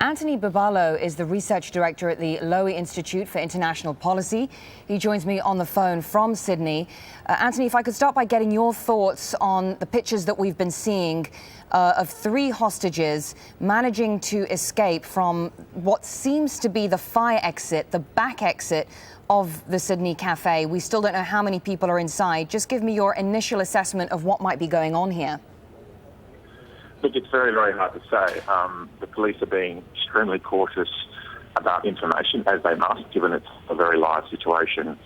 Anthony Bubalo is the research director at the Lowy Institute for International Policy. He joins me on the phone from Sydney. Anthony, if I could start by getting your thoughts on the pictures that we've been seeing of three hostages managing to escape from what seems to be the fire exit, the back exit of the Sydney cafe. We still don't know how many people are inside. Just give me your initial assessment of what might be going on here. Look, it's very, very hard to say. The police are being extremely cautious about information, as they must, given it's a very live situation.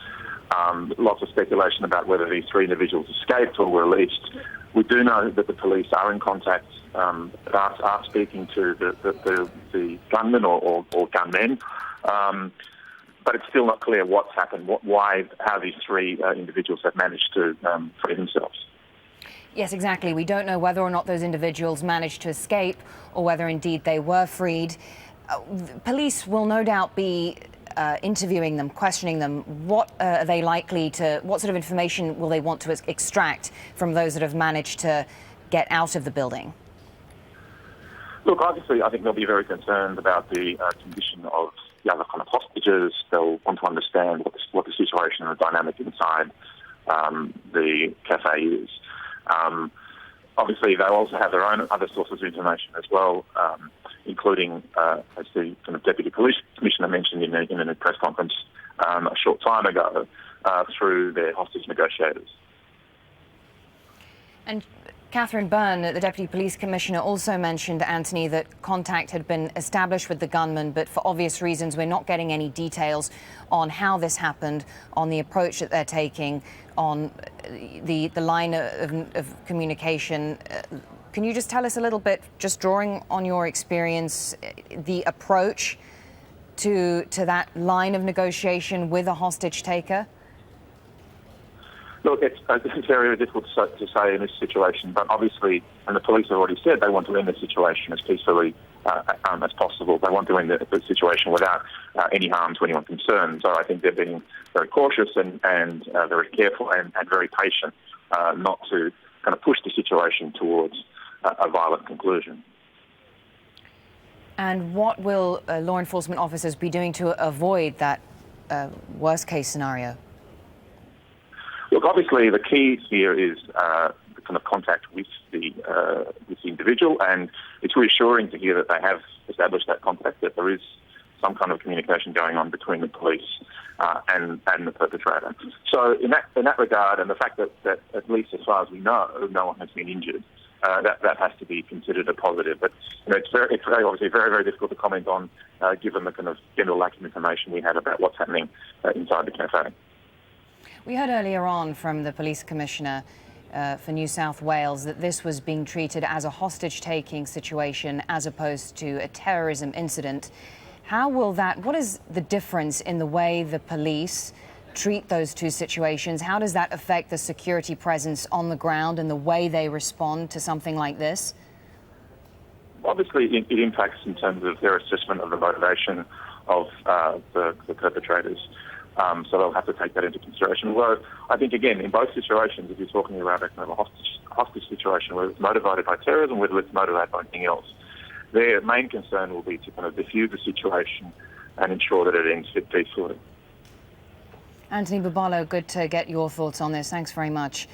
Lots of speculation about whether these three individuals escaped or were released. We do know that the police are in contact, are speaking to the gunmen or gunmen, but it's still not clear what's happened, how these three individuals have managed to free themselves. Yes, exactly. We don't know whether or not those individuals managed to escape or whether indeed they were freed. Police will no doubt be interviewing them, questioning them. What are they likely to, what sort of information will they want to extract from those that have managed to get out of the building? Look, obviously, I think they'll be very concerned about the condition of the other kind of hostages. They'll want to understand what the situation and the dynamic inside the cafe is. Obviously, they also have their own other sources of information as well, including, as the kind of Deputy Police Commissioner mentioned in a press conference a short time ago, through their hostage negotiators. And Catherine Byrne, the Deputy Police Commissioner, also mentioned, Anthony, that contact had been established with the gunman, but for obvious reasons we're not getting any details on how this happened, on the approach that they're taking, on the line of communication. Can you just tell us a little bit, just drawing on your experience, the approach to that line of negotiation with a hostage taker? Look, it's very difficult to say in this situation, but obviously, and the police have already said, they want to end the situation as peacefully as possible. They want to end the situation without any harm to anyone concerned. So I think they're being very cautious and very careful and very patient not to kind of push the situation towards a violent conclusion. And what will law enforcement officers be doing to avoid that worst-case scenario? Look, obviously, the key here is the kind of contact with the individual, and it's reassuring to hear that they have established that contact, that there is some kind of communication going on between the police and the perpetrator. So in that regard, and the fact that at least as far as we know, no one has been injured, that has to be considered a positive. But it's obviously very, very difficult to comment on, given the kind of general lack of information we had about what's happening inside the cafe. We heard earlier on from the Police Commissioner for New South Wales that this was being treated as a hostage-taking situation as opposed to a terrorism incident. What is the difference in the way the police treat those two situations? How does that affect the security presence on the ground and the way they respond to something like this? Obviously, it impacts in terms of their assessment of the motivation of the perpetrators. So they'll have to take that into consideration. Although I think, again, in both situations, if you're talking about a kind of a hostage situation, whether it's motivated by terrorism, whether it's motivated by anything else, their main concern will be to kind of defuse the situation and ensure that it ends peacefully. Anthony Bubalo, good to get your thoughts on this. Thanks very much.